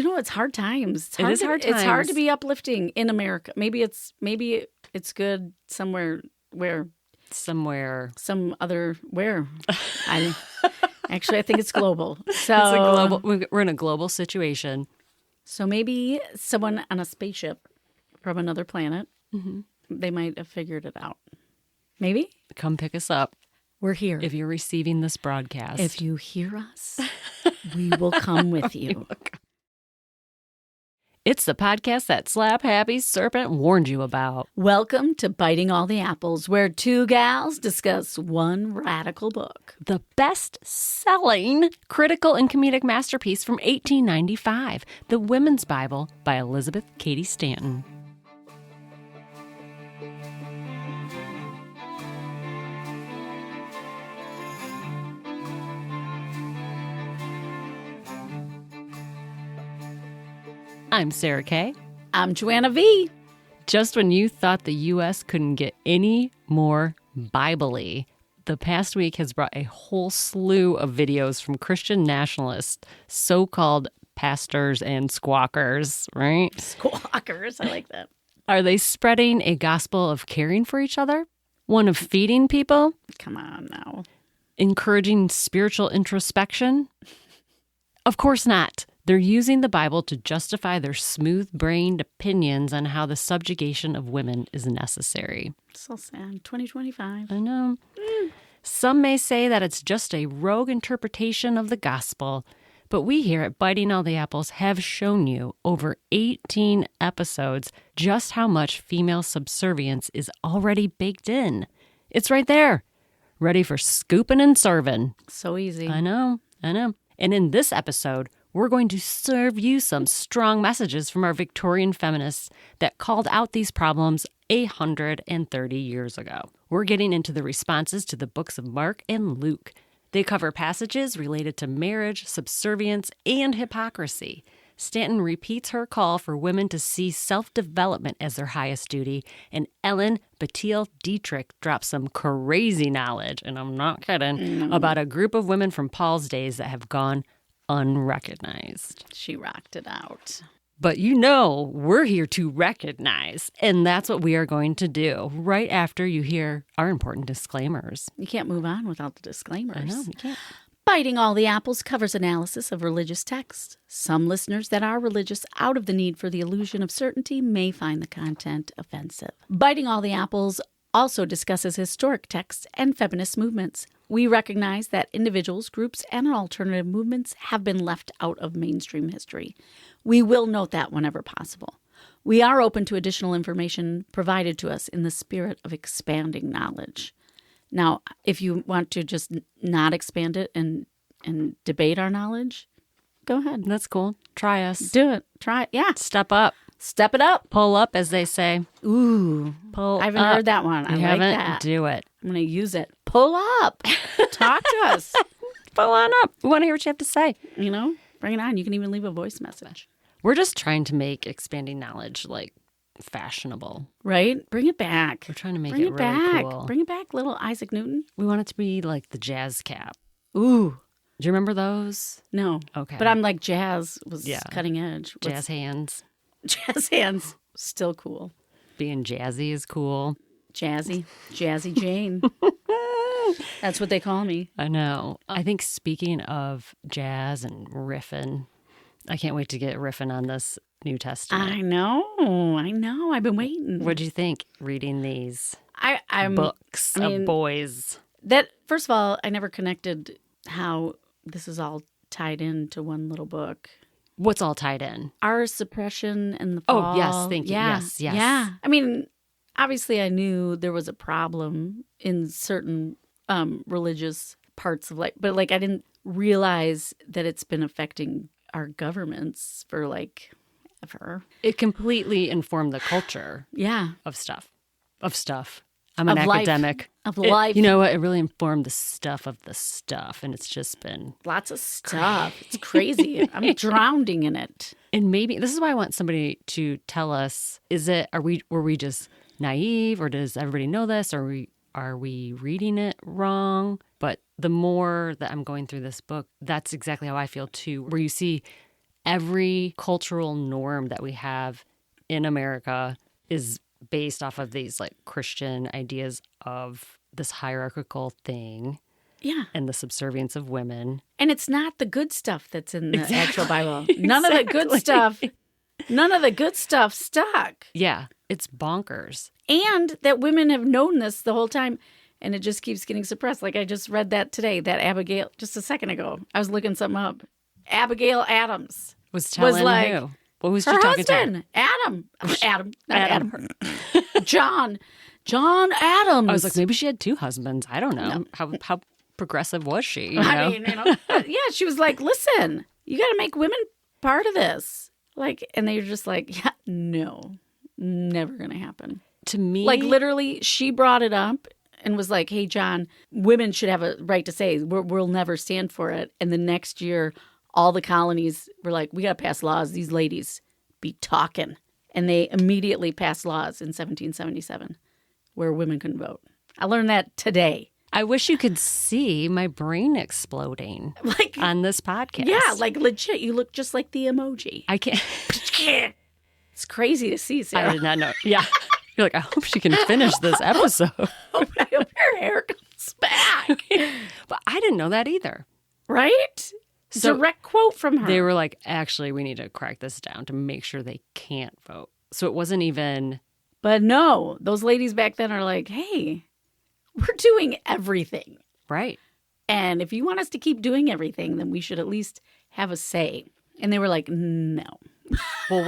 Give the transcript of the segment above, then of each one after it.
it's hard times. It is hard times. It's hard to be uplifting in America. Maybe it's good somewhere where some other where. I think it's global. So we're in a global situation. So maybe someone on a spaceship from another planet, they might have figured it out. Maybe. Come pick us up. We're here. If you're receiving this broadcast. If you hear us, we will come with you. It's the podcast that Slap Happy Serpent warned you about. Welcome to Biting All the Apples, where two gals discuss one radical book. The best-selling critical and comedic masterpiece from 1895, The Women's Bible by Elizabeth Cady Stanton. I'm Sarah Kay. I'm Joanna V. Just when you thought the U.S. couldn't get any more Bible-y, the past week has brought a whole slew of videos from Christian nationalists, so-called pastors and squawkers, right? Squawkers, I like that. Are they spreading a gospel of caring for each other? One of feeding people? Come on now. Encouraging spiritual introspection? Of course not. They're using the Bible to justify their smooth-brained opinions on how the subjugation of women is necessary. So sad. 2025. I know. Some may say that it's just a rogue interpretation of the gospel, but we here at Biting All the Apples have shown you over 18 episodes just how much female subservience is already baked in. It's right there, ready for scooping and serving. So easy. I know. And in this episode, we're going to serve you some strong messages from our Victorian feminists that called out these problems 130 years ago. We're getting into the responses to the books of Mark and Luke. They cover passages related to marriage, subservience, and hypocrisy. Stanton repeats her call for women to see self-development as their highest duty, and Battelle Dietrick drops some crazy knowledge, and I'm not kidding, about a group of women from Paul's days that have gone unrecognized. She rocked it out. But we're here to recognize, and that's what we are going to do right after you hear our important disclaimers. You can't move on without the disclaimers. I know, you can't. Biting All the Apples covers analysis of religious texts. Some listeners that are religious out of the need for the illusion of certainty may find the content offensive. Biting All the Apples also discusses historic texts and feminist movements. We recognize that individuals, groups, and alternative movements have been left out of mainstream history. We will note that whenever possible. We are open to additional information provided to us in the spirit of expanding knowledge. Now, if you want to just not expand it and debate our knowledge, go ahead. That's cool. Try us. Do it. Try it. Yeah. Step up. Step it up. Pull up, as they say. Ooh. Pull I haven't heard that one. I like that. Do it. I'm going to use it. Pull up. Talk to us. Pull on up. We want to hear what you have to say. Bring it on. You can even leave a voice message. We're just trying to make expanding knowledge, fashionable. Right? Bring it back. We're trying to make Bring it it really back. cool. Bring it back, little Isaac Newton. We want it to be like the jazz cap. Ooh. Do you remember those? No. Okay. But I'm like jazz was cutting edge. Jazz hands. Jazz hands. Still cool. Being jazzy is cool. Jazzy Jane. That's what they call me. I know. I think speaking of jazz and riffing, I can't wait to get riffing on this New Testament. I know. I've been waiting. What'd you think reading these I'm books of boys? That, first of all, I never connected how this is all tied into one little book. What's all tied in? Our suppression and the fall. Oh, yes. Thank you. Yeah. Yes. Yeah. I mean, obviously I knew there was a problem in certain religious parts of life, but I didn't realize that it's been affecting our governments for ever. It completely informed the culture. Yeah. Of stuff. I'm an academic. Of life. You know what? It really informed the stuff of the stuff, and it's just been lots of stuff. It's crazy. I'm drowning in it. And maybe this is why I want somebody to tell us: were we just naive, or does everybody know this, or are we reading it wrong? But the more that I'm going through this book, that's exactly how I feel too. Where you see every cultural norm that we have in America is based off of these like Christian ideas of this hierarchical thing. Yeah. And the subservience of women. And it's not the good stuff that's in the actual Bible. None Exactly. of the good stuff stuck. Yeah, it's bonkers. And that women have known this the whole time, and it just keeps getting suppressed. Like I just read that today, that Abigail, just a second ago. I was looking something up. Abigail Adams Was telling like, who? What was her she talking husband, Adam. John Adams. I was like, maybe she had 2 husbands. I don't know. How progressive was she? You I know? mean, yeah, she was like, listen, you got to make women part of this. Like, and they were just like, yeah, no, never going to happen. To me, Like, literally, she brought it up and was like, hey, John, women should have a right to say, we'll never stand for it. And the next year, all the colonies were like, we got to pass laws. These ladies be talking. And they immediately passed laws in 1777 where women couldn't vote. I learned that today. I wish you could see my brain exploding Like on this podcast. Yeah, like legit. You look just like the emoji. I can't. It's crazy to see, Sarah. I did not know. Yeah. You're like, I hope she can finish this episode. I hope your hair comes back. But I didn't know that either. Right? So direct quote from her. They were like, actually, we need to crack this down to make sure they can't vote. So it wasn't even. But no, those ladies back then are like, hey, we're doing everything. Right. And if you want us to keep doing everything, then we should at least have a say. And they were like, no. Well,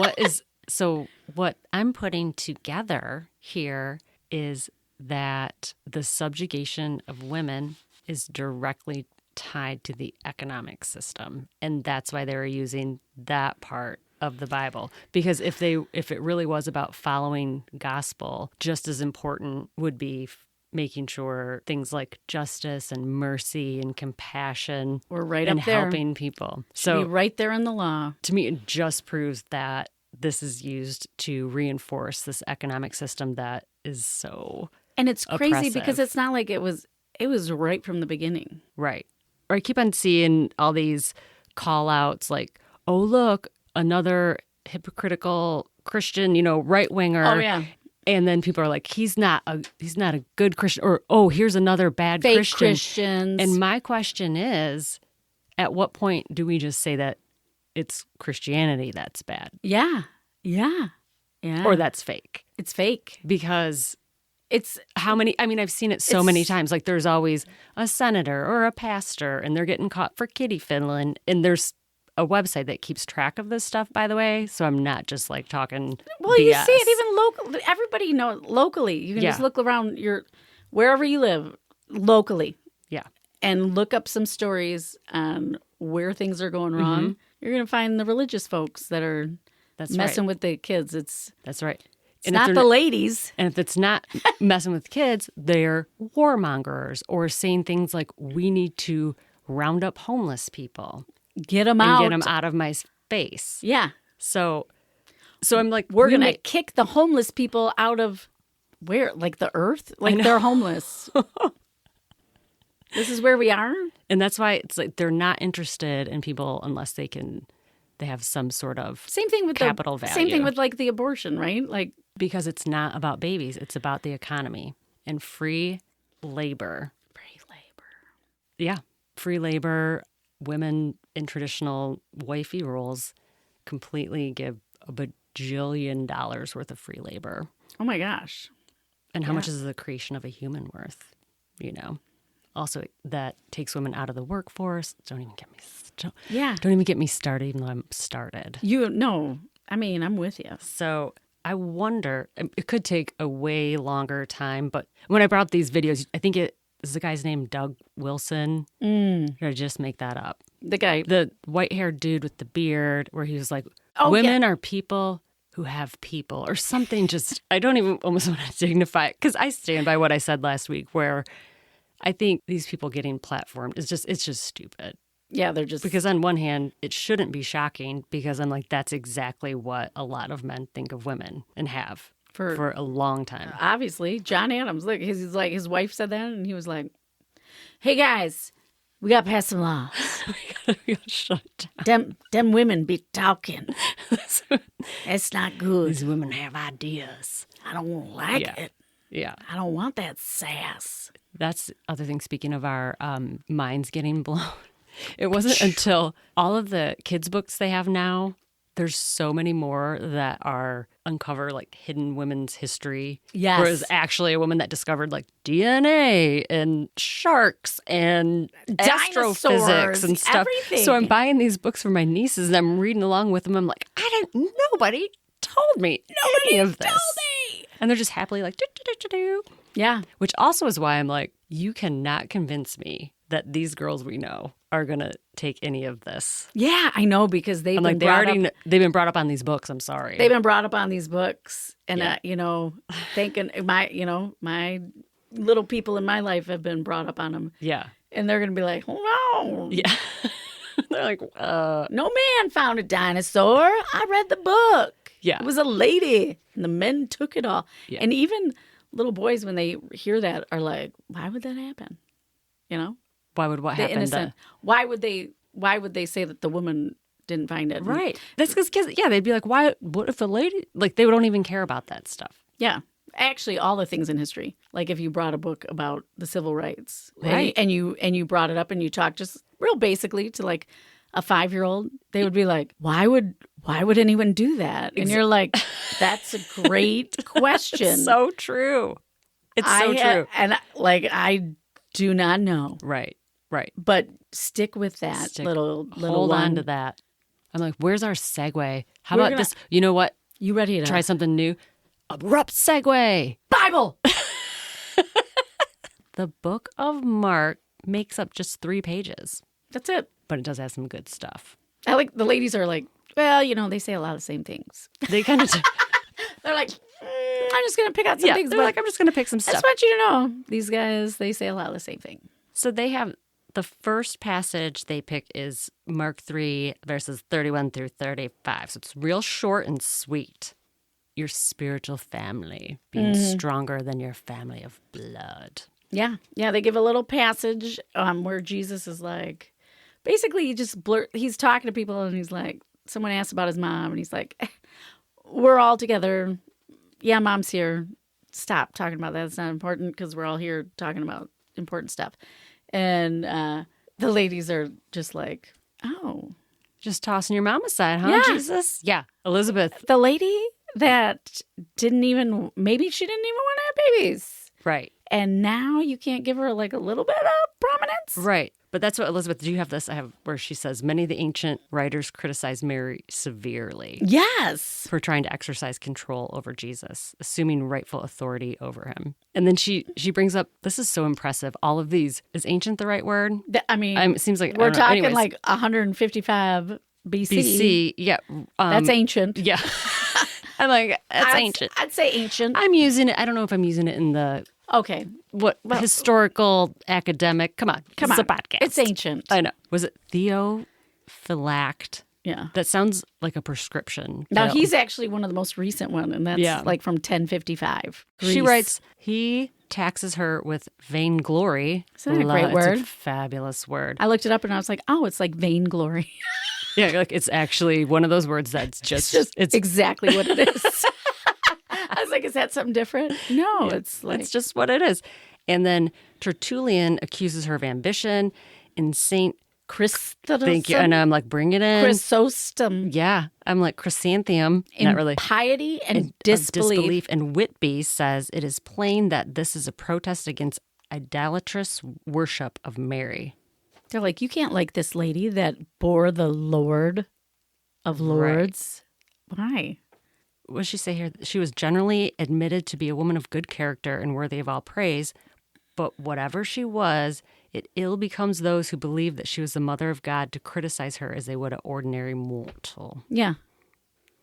what I'm putting together here is that the subjugation of women is directly tied to the economic system. And that's why they were using that part of the Bible. Because if it really was about following gospel, just as important would be making sure things like justice and mercy and compassion We're right and up there. helping people. Should be right there in the law. To me, it just proves that this is used to reinforce this economic system that is so And it's crazy oppressive. because it's not like it was right from the beginning. Right. Or I keep on seeing all these call outs like, oh, look, another hypocritical Christian, right winger. Oh, yeah. And then people are like, he's not a good Christian, or, oh, here's another bad Fake Christian. Christians. And my question is, at what point do we just say that it's Christianity that's bad? Yeah. Or that's fake? It's fake. Because It's how many, I've seen it so many times. Like there's always a senator or a pastor and they're getting caught for kitty fiddling. And there's a website that keeps track of this stuff, by the way. So I'm not just like talking Well, BS. you see it even locally. Everybody knows locally. You can just look around wherever you live locally. Yeah. And look up some stories on where things are going wrong. Mm-hmm. You're going to find the religious folks that are messing with the kids. That's right. It's not the ladies. And if it's not messing with kids, they're warmongers or saying things like, we need to round up homeless people. Get them and out. get them out of my face. Yeah. So I'm like, we're going to kick the homeless people out of where? Like the earth? Like they're homeless. This is where we are? And that's why it's like they're not interested in people unless they have some sort of same thing with capital value. Same thing with like the abortion, right? Like because it's not about babies, it's about the economy and free labor. Free labor. Yeah, free labor. Women in traditional wifey roles completely give a bajillion dollars worth of free labor. Oh my gosh. And how much is the creation of a human worth? Also, that takes women out of the workforce. Don't even get me started, even though I'm started. I'm with you. So I wonder, it could take a way longer time, but when I brought up these videos, I think it is the guy's name, Doug Wilson. Or did I just make that up? The white-haired dude with the beard, where he was like, women are people who have people, or something. Just, I don't even almost want to dignify it, because I stand by what I said last week, where I think these people getting platformed it's just stupid. Yeah, they're just... Because on one hand, it shouldn't be shocking, because I'm like, that's exactly what a lot of men think of women and have for a long time. Obviously, John Adams, look, he's like, his wife said that, and he was like, hey guys, we got to pass some laws. Shut it down. Them women be talking. It's not good. These women have ideas. I don't like it. Yeah. I don't want that sass. That's the other thing, speaking of our minds getting blown. It wasn't until all of the kids' books they have now, there's so many more that are uncover like hidden women's history. Yes. Whereas actually a woman that discovered like DNA and sharks and astrophysics and stuff. Everything. So I'm buying these books for my nieces and I'm reading along with them. I'm like, nobody told me any of this. Told me. And they're just happily like, do. Yeah. Which also is why I'm like, you cannot convince me that these girls we know are going to take any of this. Yeah, I know, because they've been they've been brought up on these books. I'm sorry. They've been brought up on these books. And, thinking my little people in my life have been brought up on them. Yeah. And they're going to be like, oh, no. Yeah. They're like, No man found a dinosaur. I read the book. Yeah. It was a lady. And the men took it all. Yeah. And even little boys, when they hear that, are like, why would that happen? You know? Why would what happen? Innocent. Why would they say that the woman didn't find it? Right. That's because kids, they'd be like, why? What if a lady, like, they don't even care about that stuff. Yeah. Actually, all the things in history. Like if you brought a book about the civil rights, right, and you brought it up and you talked just real basically to like a 5-year-old, they would be like, why would anyone do that? And you're like, that's a great question. It's so true. It's so true. And I do not know. Right. But stick with that little hold one. on to that. I'm like, where's our segue? How about this? You know what? You ready to try something new? Abrupt segue. Bible. The book of Mark makes up just 3 pages. That's it. But it does have some good stuff. I like the ladies are like, well, they say a lot of the same things. They kind of they're like, I'm just going to pick out some things. They're like, I'm just going to pick some stuff. I just want you to know, these guys, they say a lot of the same thing. So they have the first passage they pick is Mark 3, verses 31 through 35. So it's real short and sweet. Your spiritual family being stronger than your family of blood. Yeah. Yeah. They give a little passage where Jesus is like, basically he's talking to people and he's like, someone asked about his mom and he's like, we're all together. Yeah, mom's here. Stop talking about that. It's not important because we're all here talking about important stuff. And the ladies are just like, oh. Just tossing your mom aside, huh, yeah. Jesus? Yeah. Elizabeth. The lady that maybe she didn't even want to have babies. Right. And now you can't give her like a little bit of prominence? Right. But that's what Elizabeth, do you have this? I have where she says, many of the ancient writers criticize Mary severely. Yes. For trying to exercise control over Jesus, assuming rightful authority over him. And then she brings up, this is so impressive, all of these. Is ancient the right word? It seems like, we're talking like 155 BC. BC, yeah. That's ancient. Yeah. I'm like, that's ancient. I'd say ancient. I'm using it. I don't know if I'm using it in the... Okay. Historical, academic. Come on. It's a podcast. It's ancient. I know. Was it Theophylact? Yeah. That sounds like a prescription. Now, he's actually one of the most recent one, and that's like from 1055. Greece. She writes, he taxes her with vainglory. Isn't that a great word? It's a fabulous word. I looked it up, and I was like, oh, it's like vainglory. Yeah, like it's actually one of those words that's just it's exactly what it is. I was like, is that something different? No, it's just what it is. And then Tertullian accuses her of ambition, and Saint Chrysostom. Thank you. And I'm like, bring it in. Chrysostom. Yeah. I'm like, chrysanthemum. In not really. Piety and disbelief. And Whitby says it is plain that this is a protest against idolatrous worship of Mary. They're like, you can't like this lady that bore the Lord of Lords. Right. Why? What does she say here? She was generally admitted to be a woman of good character and worthy of all praise, but whatever she was, it ill becomes those who believe that she was the mother of God to criticize her as they would an ordinary mortal. Yeah,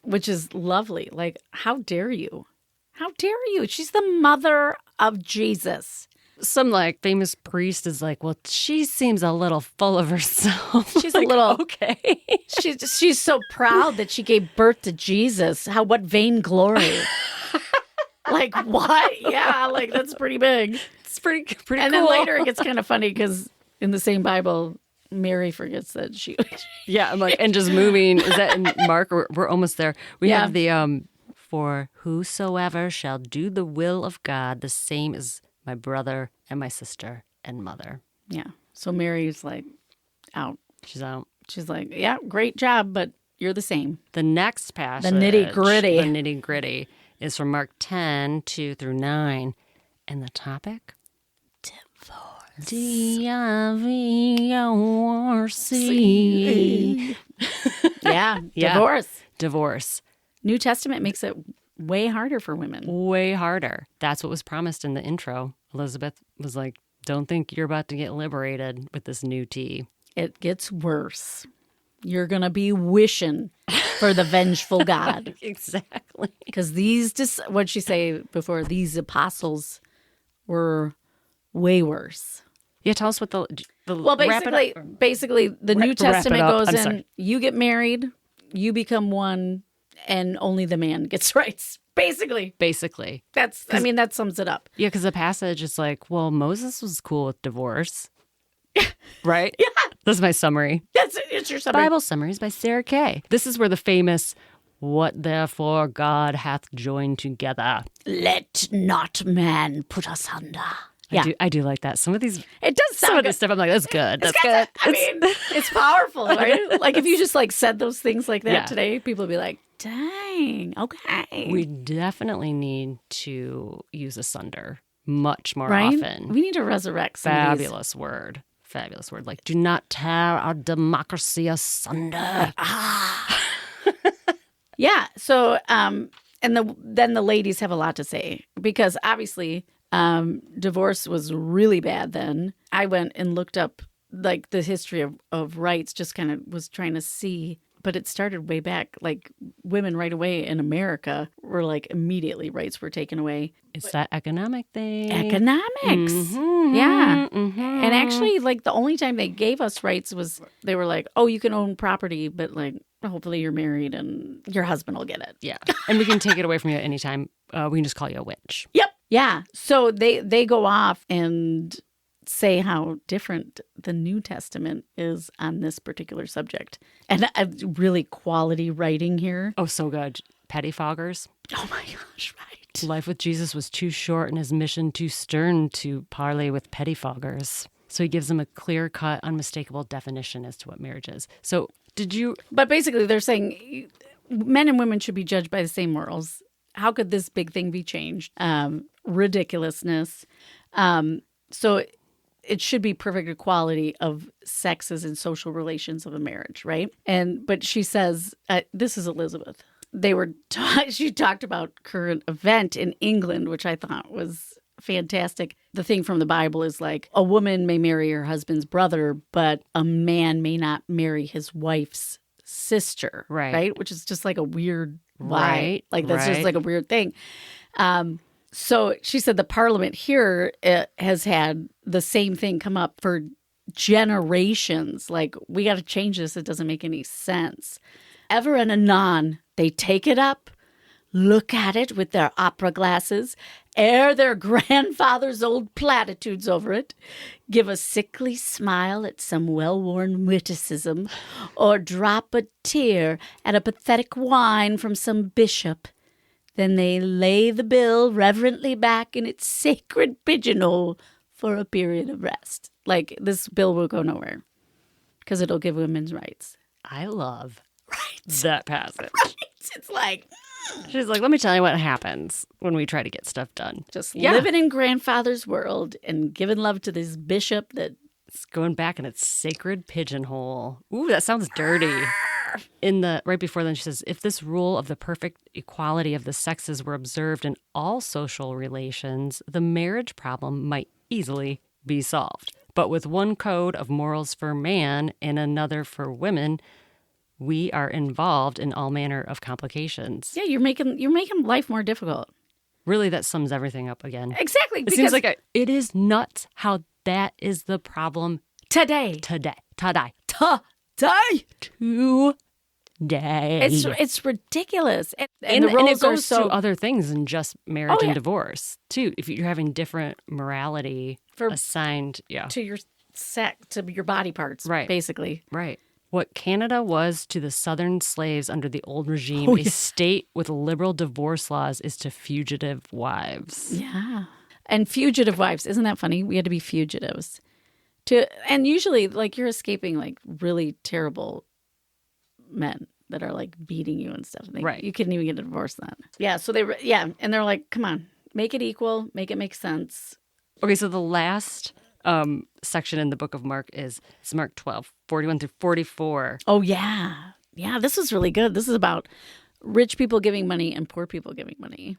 which is lovely. Like, how dare you? How dare you? She's the mother of Jesus. Some like famous priest is like, well, she seems a little full of herself. She's like, a little okay. She's so proud that she gave birth to Jesus. What vainglory? Like what? Yeah, like that's pretty big. It's pretty cool. And then later it gets kind of funny because in the same Bible, Mary forgets that she... Yeah, I'm like, and just moving. Is that in Mark? We're almost there. We Yeah. have the, for whosoever shall do the will of God, the same as my brother and my sister and mother. Yeah. So Mary's like out. She's out. She's like, yeah, great job, but you're the same. The next passage, The nitty-gritty. The nitty-gritty is from Mark 10, 2 through 9. And the topic? Divorce. D-I-V-O-R-C. Yeah, Yeah. divorce. Divorce. New Testament makes it way harder for women. Way harder. That's what was promised in the intro. Elizabeth was like, don't think you're about to get liberated with this new tea. It gets worse. You're going to be wishing for the vengeful God. Exactly. Because what'd she say before? These apostles were way worse. Yeah, tell us what the Well, basically, the New Testament goes in, sorry. you get married, you become one, and only the man gets rights. Basically. That sums it up. Yeah, because the passage is like, well, Moses was cool with divorce. Right? Yeah. That's my summary. It's your summary. Bible summaries by Sarah Kay. This is where the famous, what therefore God hath joined together. Let not man put us under. Yeah. I do like that. Some of these, It does sound some of good. this stuff, I'm like, that's good. That's good. I mean, it's powerful, right? Like if you just like said those things like that Yeah. today, people would be like, dang, okay. We definitely need to use asunder much more right? often. We need to resurrect some of these. Fabulous word. Fabulous word. Like, do not tear our democracy asunder. Yeah. So, and then the ladies have a lot to say because obviously divorce was really bad then. I went and looked up like the history of rights, just kind of was trying to see. But it started way back, like women right away in America were like immediately rights were taken away. It's that economic thing. Economics. Mhm, Yeah. mhm. And actually, like the only time they gave us rights was they were like, oh, you can own property, but like hopefully you're married and your husband will get it. Yeah. And we can take it away from you at any time. We can just call you a witch. Yep. Yeah. So they go off and say how different the New Testament is on this particular subject. And really quality writing here. Oh, so good. Pettifoggers. Oh my gosh, right. Life with Jesus was too short and his mission too stern to parley with pettifoggers. So he gives them a clear-cut, unmistakable definition as to what marriage is. So did you... But basically they're saying men and women should be judged by the same morals. How could this big thing be changed? Ridiculousness. So it should be perfect equality of sexes and social relations of a marriage, right? But she says, this is Elizabeth. She talked about current event in England, which I thought was fantastic. The thing from the Bible is like a woman may marry her husband's brother, but a man may not marry his wife's sister, right? Which is just like a weird vibe. Right, Like that's right. just like a weird thing. So she said the parliament here has had the same thing come up for generations. Like, we got to change this. It doesn't make any sense. Ever and anon, they take it up, look at it with their opera glasses, air their grandfather's old platitudes over it, give a sickly smile at some well-worn witticism, or drop a tear at a pathetic whine from some bishop. Then they lay the bill reverently back in its sacred pigeonhole for a period of rest. Like, this bill will go nowhere because it'll give women's rights. I love that passage. Right? It's like... She's like, let me tell you what happens when we try to get stuff done. Just living in grandfather's world and giving love to this bishop that... It's going back in its sacred pigeonhole. Ooh, that sounds dirty. Right before then, she says, if this rule of the perfect equality of the sexes were observed in all social relations, the marriage problem might easily be solved. But with one code of morals for man and another for women, we are involved in all manner of complications. Yeah, you're making life more difficult. Really, that sums everything up again. Exactly. It seems like it is nuts how that is the problem Today. It's ridiculous. And the roles it goes are so... to other things than just marriage yeah. and divorce, too. If you're having different morality assigned, to your to your body parts, Right. basically. Right. What Canada was to the Southern slaves under the old regime, a state with liberal divorce laws, is to fugitive wives. Yeah. And fugitive wives, isn't that funny? We had to be fugitives. And usually, like, you're escaping, like, really terrible men that are, like, beating you and stuff. Right. You couldn't even get a divorce then. Yeah, so and they're like, come on, make it equal, make it make sense. Okay, so the last section in the book of Mark it's Mark 12, 41 through 44. Oh, yeah. Yeah, this was really good. This is about rich people giving money and poor people giving money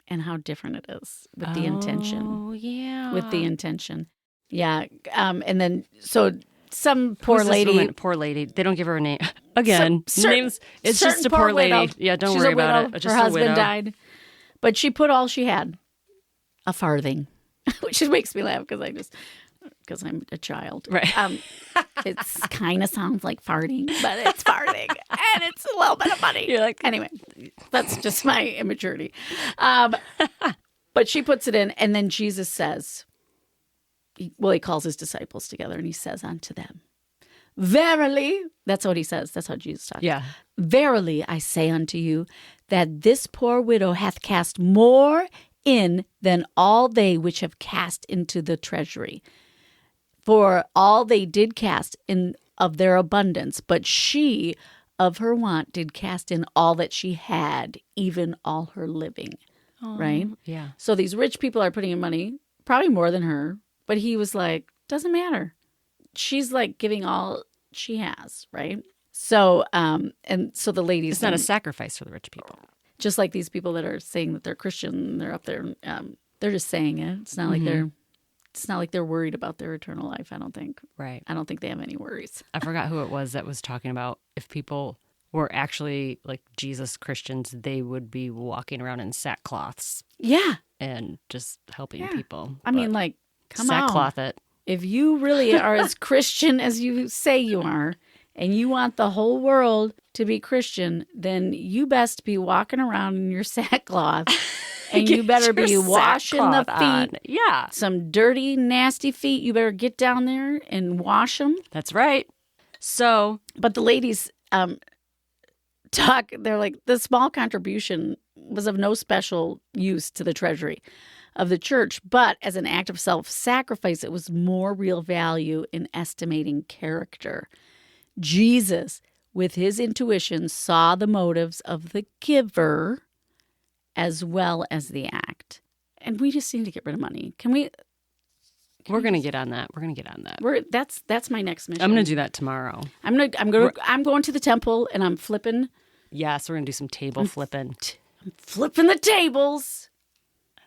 and how different it is with the intention. Oh, yeah. With the intention. Yeah. And then, so some poor Who's this lady. woman? Poor lady. They don't give her a name. Again, names. It's just a poor poor lady. widow. Yeah, don't She's worry a widow. about it. Just her a husband widow. died. But she put all she had, a farthing, which makes me laugh because I'm a child. Right. It kind of sounds like farting, but it's farting. And it's a little bit of money. You're like, anyway, that's just my immaturity. But she puts it in, and then Jesus says, he calls his disciples together, and he says unto them, verily, that's what he says. That's how Jesus talks. yeah. Verily, I say unto you, that this poor widow hath cast more in than all they which have cast into the treasury. For all they did cast in of their abundance, but she of her want did cast in all that she had, even all her living. Right? Yeah. So these rich people are putting in money, probably more than her, but he was like, doesn't matter. She's like giving all she has, right? So, and so the ladies... It's not a sacrifice for the rich people. Just like these people that are saying that they're Christian, they're up there, they're just saying it. It's not like they're worried about their eternal life, I don't think. Right. I don't think they have any worries. I forgot who it was that was talking about if people were actually like Jesus Christians, they would be walking around in sackcloths. Yeah. And just helping people. I mean, like, come on. Sackcloth it. If you really are as Christian as you say you are, and you want the whole world to be Christian, then you best be walking around in your sackcloth. And you better be washing the feet. On. Yeah. Some dirty, nasty feet. You better get down there and wash them. That's right. So. But the ladies they're like, the small contribution was of no special use to the treasury of the church, but as an act of self-sacrifice, it was more real value in estimating character. Jesus, with his intuition, saw the motives of the giver as well as the act. And we just need to get rid of money. We're going to get on that. We're going to get on that. That's my next mission. I'm going to do that tomorrow. I'm going to the temple and I'm flipping. Yes, we're going to do some table flipping. I'm flipping the tables.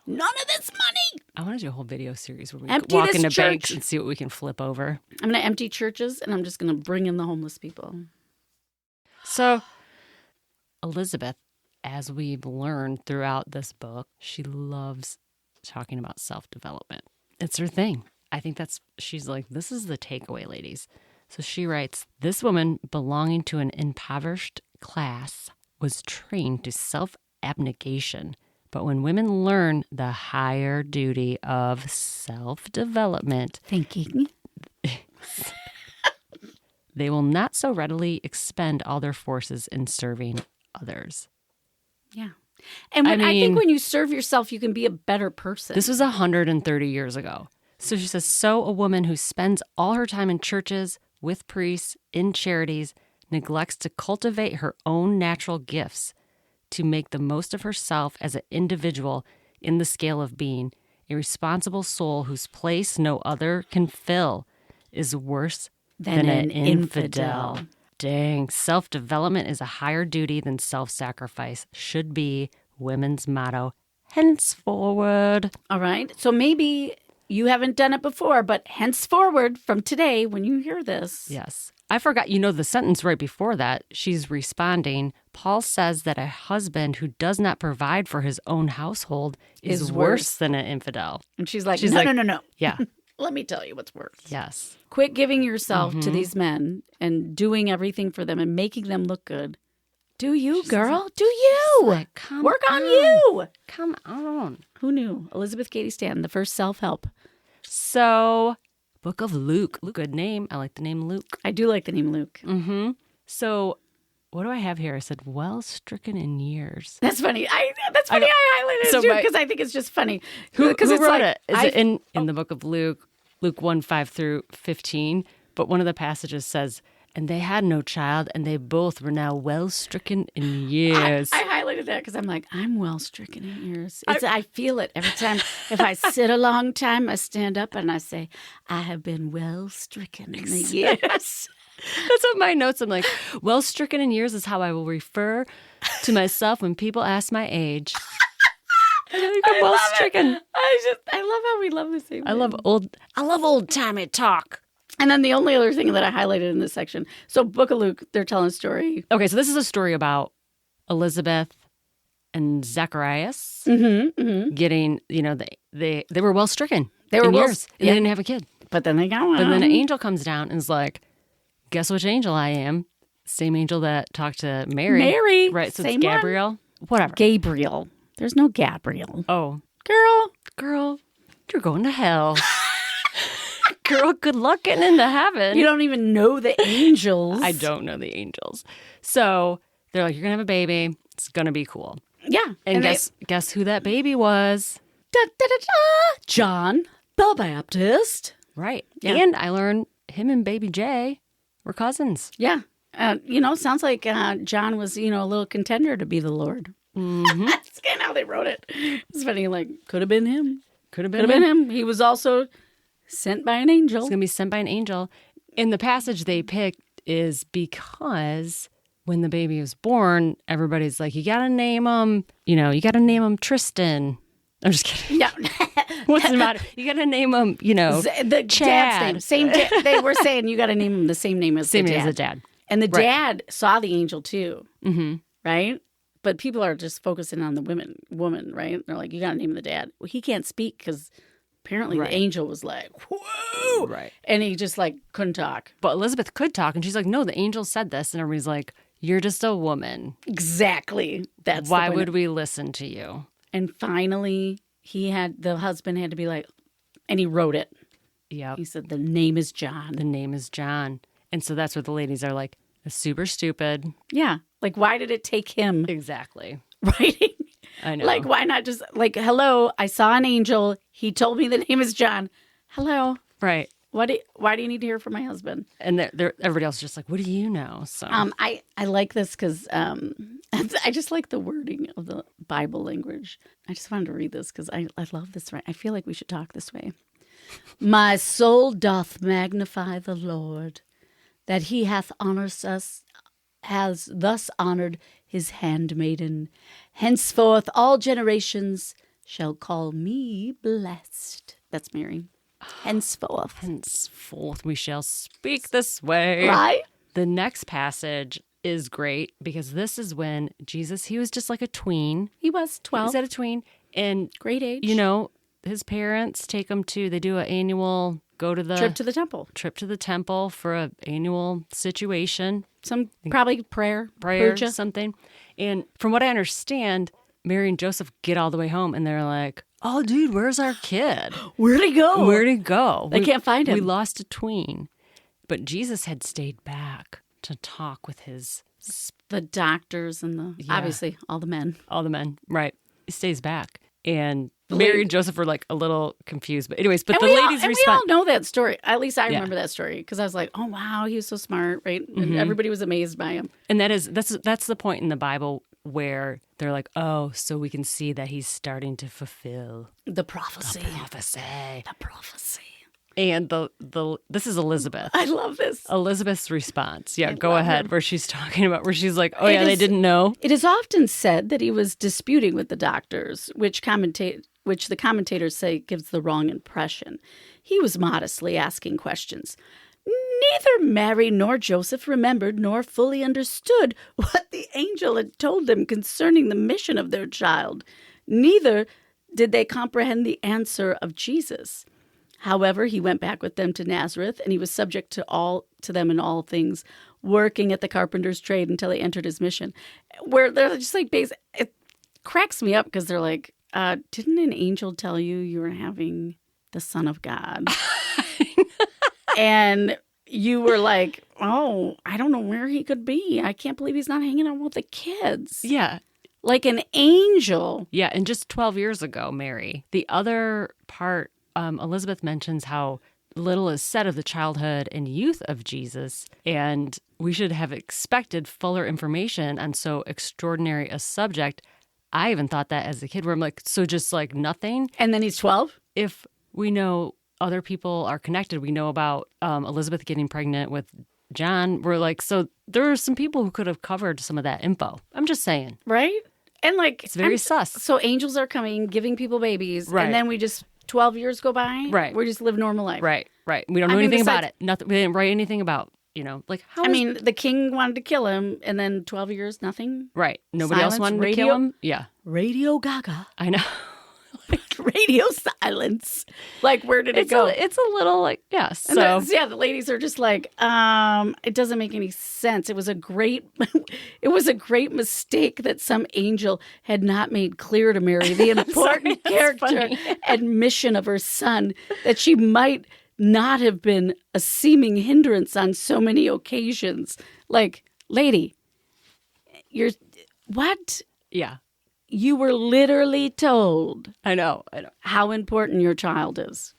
None of this money. I want to do a whole video series where we Empty walk this into church. banks and see what we can flip over. I'm going to empty churches and I'm just going to bring in the homeless people. So, Elizabeth, as we've learned throughout this book, she loves talking about self-development. It's her thing. I think she's like, this is the takeaway, ladies. So she writes, this woman belonging to an impoverished class was trained to self-abnegation. But when women learn the higher duty of self-development, thinking, they will not so readily expend all their forces in serving others. Yeah. And I think when you serve yourself, you can be a better person. This was 130 years ago. So she says, so a woman who spends all her time in churches, with priests, in charities, neglects to cultivate her own natural gifts, to make the most of herself as an individual in the scale of being, a responsible soul whose place no other can fill, is worse than an infidel. Dang, self-development is a higher duty than self-sacrifice, should be women's motto henceforward. All right. So maybe you haven't done it before, but henceforward from today, when you hear this. Yes. I forgot, the sentence right before that, she's responding. Paul says that a husband who does not provide for his own household is worse than an infidel. And she's like, no. Yeah. Let me tell you what's worse. Yes. Quit giving yourself to these men and doing everything for them and making them look good. Do you, girl? Do you? Like, Work on you. Come on. Who knew? Elizabeth Cady Stanton, the first self-help. So book of Luke. Good name. I like the name Luke. I do like the name Luke. Mm-hmm. So what do I have here? I said, well stricken in years. That's funny. I highlighted it too because I think it's just funny. Who it's wrote like, it? Is it in the book of Luke 1, 5 through 15? But one of the passages says, and they had no child, and they both were now well stricken in years. I highlighted that because I'm like, I'm well stricken in years. I feel it every time. If I sit a long time, I stand up and I say, I have been well stricken in the years. That's what my notes. I'm like, well stricken in years is how I will refer to myself when people ask my age. I'm well stricken. I love how we love the same thing. I love old timey talk. And then the only other thing that I highlighted in this section. So Book of Luke, they're telling a story. Okay, so this is a story about Elizabeth and Zacharias getting, they were well stricken. They were years. And they didn't have a kid. But then they got one. But then an angel comes down and is like, guess which angel I am? Same angel that talked to Mary. Mary. Right, so same it's Gabriel. One. Whatever. Gabriel. There's no Gabriel. Oh. Girl, you're going to hell. Girl, good luck getting into heaven. You don't even know the angels. I don't know the angels. So they're like, you're going to have a baby. It's going to be cool. Yeah. And guess who that baby was? Da, da, da, da. John the Baptist. Right. Yeah. And I learned him and baby Jay were cousins. Yeah. Sounds like John was, a little contender to be the Lord. Mm-hmm. That's kind of how they wrote it. It's funny, like, could have been him. Could have been him. He was also sent by an angel. He's going to be sent by an angel. And the passage they picked is because when the baby was born, everybody's like, you got to name him, Tristan. I'm just kidding. Yeah. What's the matter? You got to name him, the Chad. Dad's name. They were saying you got to name him the same name as the dad. Same name as the dad. And the dad saw the angel too, right? But people are just focusing on the woman, right? They're like, you got to name the dad. Well, he can't speak because apparently the angel was like, whoa. Right. And he just like couldn't talk. But Elizabeth could talk. And she's like, no, the angel said this. And everybody's like, you're just a woman. Exactly. That's why would we listen to you? And finally, the husband had to be like, and he wrote it. Yeah. He said, the name is John. The name is John. And so that's what the ladies are like, super stupid. Yeah. Like, why did it take him? Exactly. Writing? I know. Like, why not just, like, hello, I saw an angel. He told me the name is John. Hello. Right. Why do you need to hear from my husband? And everybody else is just like, what do you know? So I like this because I just like the wording of the Bible language. I just wanted to read this because I love this. Right? I feel like we should talk this way. My soul doth magnify the Lord, that he hath has thus honored his handmaiden. Henceforth all generations shall call me blessed. That's Mary. Henceforth we shall speak this way. Right? The next passage is great because this is when Jesus, he was just like a tween. He was 12. He was at a tween. And great age. His parents take him they do an annual, go to the trip to the temple for an annual situation. Some probably prayer, puja. Something. And from what I understand, Mary and Joseph get all the way home and they're like, oh, dude, where's our kid? Where'd he go? They can't find him. We lost a tween. But Jesus had stayed back to talk with the doctors and obviously all the men. All the men, right. He stays back. And Mary and Joseph were like a little confused. But anyways, the ladies respond. We all know that story. At least I remember that story because I was like, oh, wow, he was so smart, right? And everybody was amazed by him. And that's the point in the Bible where they're like, oh, so we can see that he's starting to fulfill the prophecy. The prophecy. And this is Elizabeth. I love this. Elizabeth's response. Yeah, go ahead. Where she's talking about, where she's like, oh, they didn't know. It is often said that he was disputing with the doctors, which the commentators say gives the wrong impression. He was modestly asking questions. Neither Mary nor Joseph remembered nor fully understood what the angel had told them concerning the mission of their child. Neither did they comprehend the answer of Jesus. However, he went back with them to Nazareth, and he was subject to them in all things, working at the carpenter's trade until he entered his mission. Where they're just like, it cracks me up because they're like, didn't an angel tell you were having the Son of God? And you were like, oh, I don't know where he could be. I can't believe he's not hanging out with the kids. Yeah. Like an angel. Yeah, and just 12 years ago, Mary. The other part, Elizabeth mentions how little is said of the childhood and youth of Jesus, and we should have expected fuller information on so extraordinary a subject. I even thought that as a kid, where I'm like, so just like nothing? And then he's 12? If we know other people are connected, we know about Elizabeth getting pregnant with John, we're like, so there are some people who could have covered some of that info. I'm just saying. Right? And like, it's very sus. So angels are coming, giving people babies, right. And then we just 12 years go by, right? We just live normal life, right? We don't know anything about it. Nothing. We didn't write anything about, like how. I mean, the king wanted to kill him, and then 12 years, nothing. Right. Nobody Silence, else wanted radio, to kill him. Yeah. Radio Gaga. I know. Radio silence. Like, where did it go? It's a little like, yes. Yeah, so the ladies are just like, it doesn't make any sense. It was a great mistake that some angel had not made clear to Mary the important character and mission of her son, that she might not have been a seeming hindrance on so many occasions. Like, lady, you're what? Yeah. You were literally told. I know. How important your child is.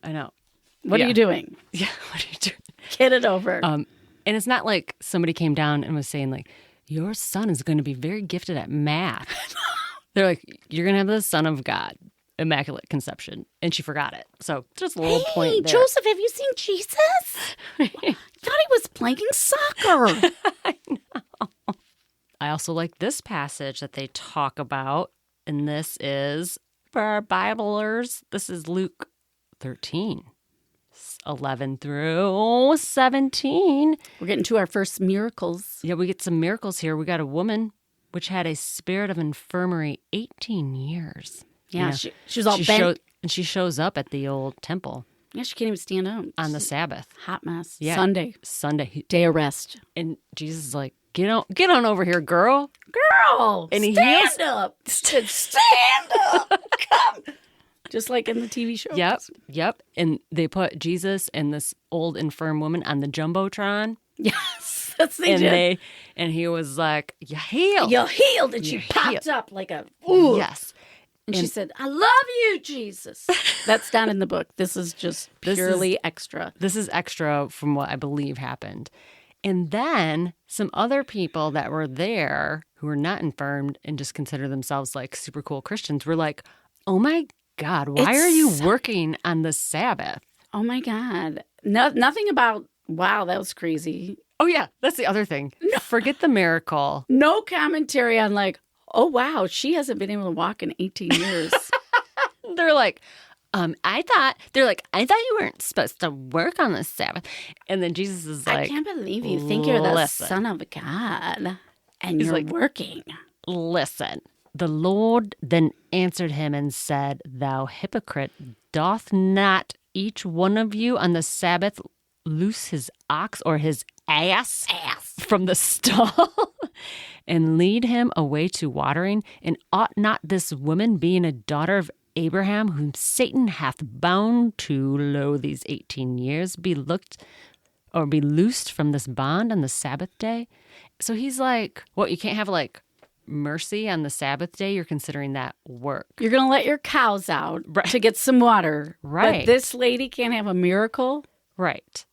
I know. What are you doing? Yeah, what are you doing? Get it over. And it's not like somebody came down and was saying, like, your son is going to be very gifted at math. They're like, you're going to have the son of God, immaculate conception. And she forgot it. So just a little point there. Joseph, have you seen Jesus? I thought he was playing soccer. I know. I also like this passage that they talk about, and this is, for our Biblers, this is Luke 13, 11 through 17. We're getting to our first miracles. Yeah, we get some miracles here. We got a woman which had a spirit of infirmary 18 years. Yeah, she was all bent. And she shows up at the old temple. Yeah, she can't even stand up. On the Sabbath. Hot mess. Yeah. Sunday. Day of rest. And Jesus is like, get on over here, girl. Girl, and stand up. Stand up. Come. Just like in the TV show. Yep. And they put Jesus and this old infirm woman on the Jumbotron. Yes, that's they did. And he was like, you healed. You're healed. And she popped up like a, ooh. Yes. And she said, I love you, Jesus. That's not in the book. This is just purely extra. This is extra from what I believe happened. And then some other people that were there who were not infirmed and just consider themselves like super cool Christians were like, oh my God, why are you working on the Sabbath? Oh my God. Nothing about, wow, that was crazy. Oh yeah, that's the other thing. No. Forget the miracle. No commentary on like, oh wow, she hasn't been able to walk in 18 years. They're like, I thought you weren't supposed to work on the Sabbath. And then Jesus is like, I can't believe you think you're the Son of God and you're like, working. Listen, the Lord then answered him and said, thou hypocrite, doth not each one of you on the Sabbath loose his ox or his ass from the stall and lead him away to watering? And ought not this woman, being a daughter of Abraham, whom Satan hath bound to these 18 years, be loosed from this bond on the Sabbath day? So he's like, what, you can't have like mercy on the Sabbath day? You're considering that work. You're going to let your cows out to get some water. Right. But this lady can't have a miracle? Right.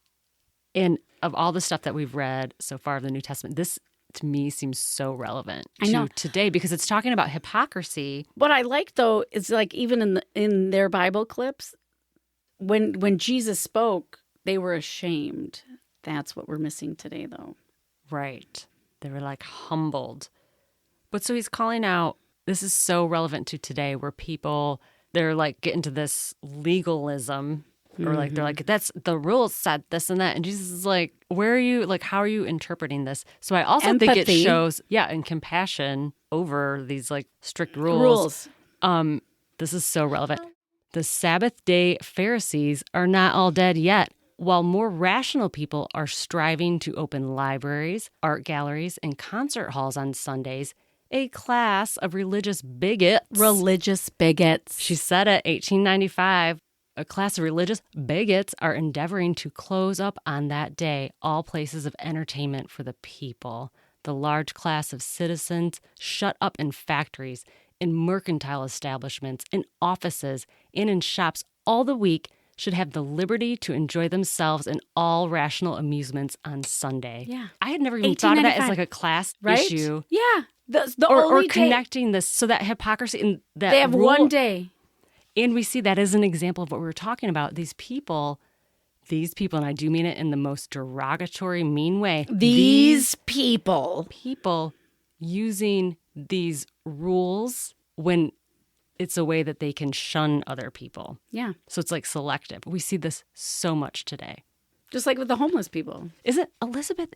And of all the stuff that we've read so far of the New Testament, this to me seems so relevant to today because it's talking about hypocrisy. What I like though is like even in their Bible clips, when Jesus spoke, they were ashamed. That's what we're missing today though. Right. They were like humbled. But so he's calling out, this is so relevant to today where people, they're like getting to this legalism. Or like, they're like, that's the rules said this and that. And Jesus is like, where are you, like, how are you interpreting this? So I also think it shows, and compassion over these like strict rules. This is so relevant. The Sabbath day Pharisees are not all dead yet. While more rational people are striving to open libraries, art galleries, and concert halls on Sundays, a class of religious bigots. She said it, 1895. A class of religious bigots are endeavoring to close up on that day all places of entertainment for the people. The large class of citizens shut up in factories, in mercantile establishments, in offices, and in shops all the week should have the liberty to enjoy themselves in all rational amusements on Sunday. Yeah. I had never even thought of that as 1895. like a class Right? issue. Yeah. The Or only day connecting this, so that hypocrisy and that they have rule, one day. and we see that as an example of what we were talking about. These people, and I do mean it in the most derogatory, mean way. These people. People using these rules when it's a way that they can shun other people. Yeah. So it's like selective. We see this so much today. Just like with the homeless people. Isn't Elizabeth,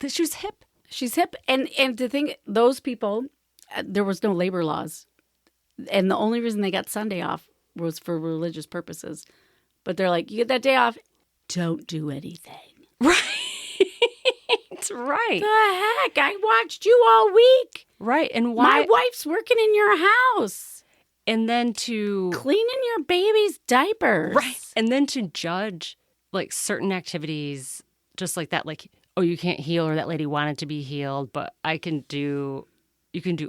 she was hip. She's hip. And to think, those people, there was no labor laws. And the only reason they got Sunday off was for religious purposes. But they're like, you get that day off, don't do anything. Right. Right. The heck? I watched you all week. Right. And why? My wife's working in your house. And then to Cleaning your baby's diapers. Right. And then to judge like certain activities just like that, like, oh, you can't heal, or that lady wanted to be healed, but you can do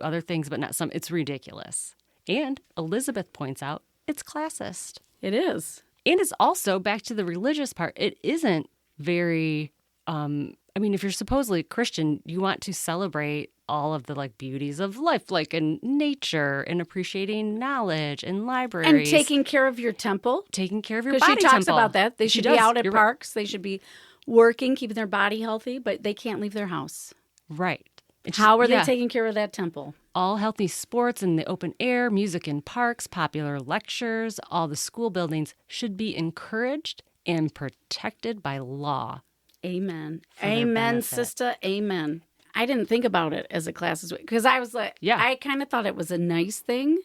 other things, but not some. It's ridiculous. And Elizabeth points out it's classist. It is. And it's also, back to the religious part, it isn't very, if you're supposedly Christian, you want to celebrate all of the like beauties of life, like in nature and appreciating knowledge and libraries. And taking care of your temple. Taking care of your body temple. Because she talks about that. They should be out at You're parks. They should be working, keeping their body healthy, but they can't leave their house. Right. How are they taking care of that temple? All healthy sports in the open air, music in parks, popular lectures, all the school buildings should be encouraged and protected by law. Amen. Amen, sister. Amen. I didn't think about it as a class because I was like, I kind of thought it was a nice thing,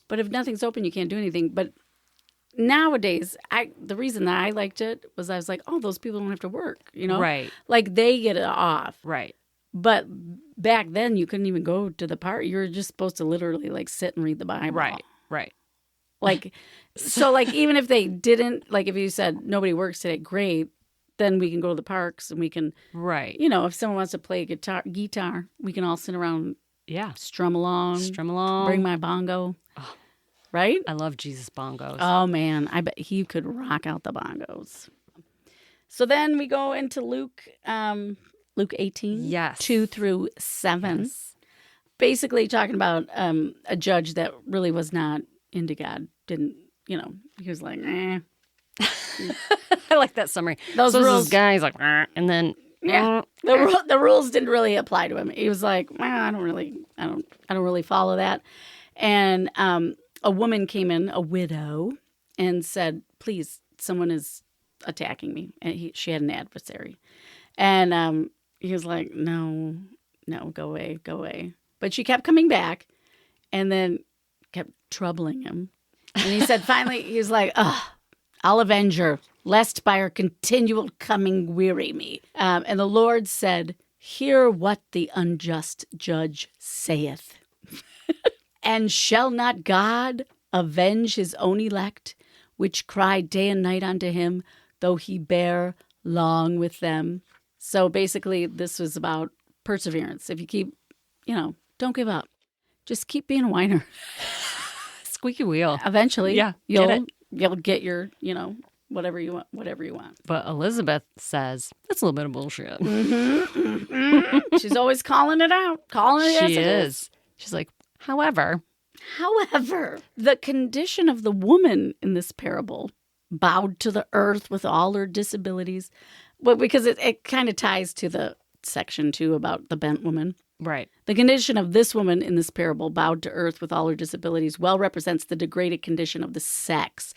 but if nothing's open, you can't do anything. But nowadays, the reason that I liked it was I was like, oh, those people don't have to work, Right. Like they get it off. Right. But back then, you couldn't even go to the park. You were just supposed to literally like sit and read the Bible. Right. Like, so like even if they didn't, like if you said nobody works today, great, then we can go to the parks and we can, right. If someone wants to play guitar, we can all sit around, strum along, bring my bongo, right? I love Jesus bongos. Oh man, I bet he could rock out the bongos. So then we go into Luke 18, 2 through 7. Yes. Basically talking about a judge that really was not into God. Didn't, he was like, eh. I like that summary. Those rules, this guy's like, and then the rules didn't really apply to him. He was like, well, I don't really follow that. And a woman came in, a widow, and said, please, someone is attacking me. And she had an adversary. And he was like, no, go away. But she kept coming back and then kept troubling him. And he said, finally, he was like, I'll avenge her, lest by her continual coming weary me. And the Lord said, hear what the unjust judge saith. And shall not God avenge his own elect, which cry day and night unto him, though he bear long with them? So basically, this was about perseverance. If you keep, don't give up. Just keep being a whiner. Squeaky wheel. Eventually, you'll get your, whatever you want. But Elizabeth says it's a little bit of bullshit. Mm-hmm. She's always calling it out. She is. She's like, however, the condition of the woman in this parable bowed to the earth with all her disabilities. Well, because it kind of ties to the section 2 about the bent woman. Right. The condition of this woman in this parable, bowed to earth with all her disabilities, well represents the degraded condition of the sex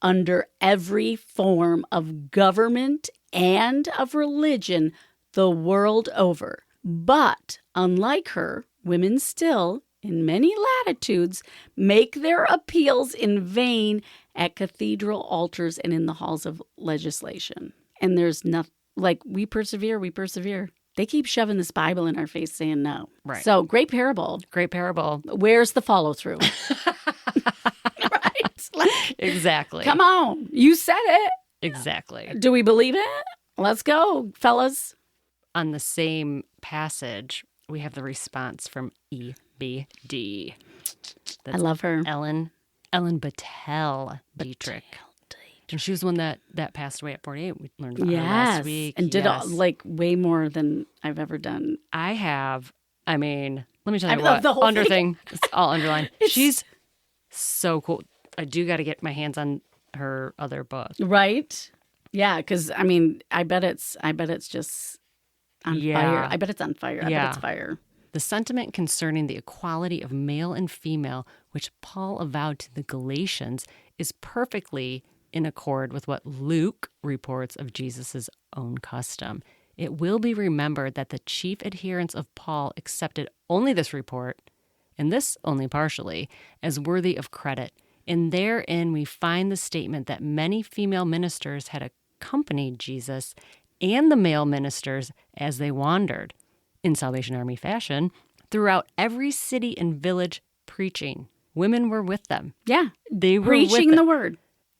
under every form of government and of religion the world over. But, unlike her, women still, in many latitudes, make their appeals in vain at cathedral altars and in the halls of legislation. And there's nothing, like, we persevere. They keep shoving this Bible in our face saying no. Right. So, great parable. Great parable. Where's the follow through? Right? Exactly. Come on. You said it. Exactly. Do we believe it? Let's go, fellas. On the same passage, we have the response from EBD. I love her. Ellen Battelle Dietrick. And she was the one that passed away at 48. We learned about her last week. And did way more than I've ever done. I have, let me tell you what. The whole thing. It's all underlined. She's so cool. I do got to get my hands on her other book. Right? Yeah, because, I bet it's just on fire. I bet it's on fire. I bet it's fire. The sentiment concerning the equality of male and female, which Paul avowed to the Galatians, is perfectly in accord with what Luke reports of Jesus' own custom. It will be remembered that the chief adherents of Paul accepted only this report, and this only partially, as worthy of credit. And therein we find the statement that many female ministers had accompanied Jesus and the male ministers as they wandered, in Salvation Army fashion, throughout every city and village preaching. Women were with them. Yeah. They were preaching the word.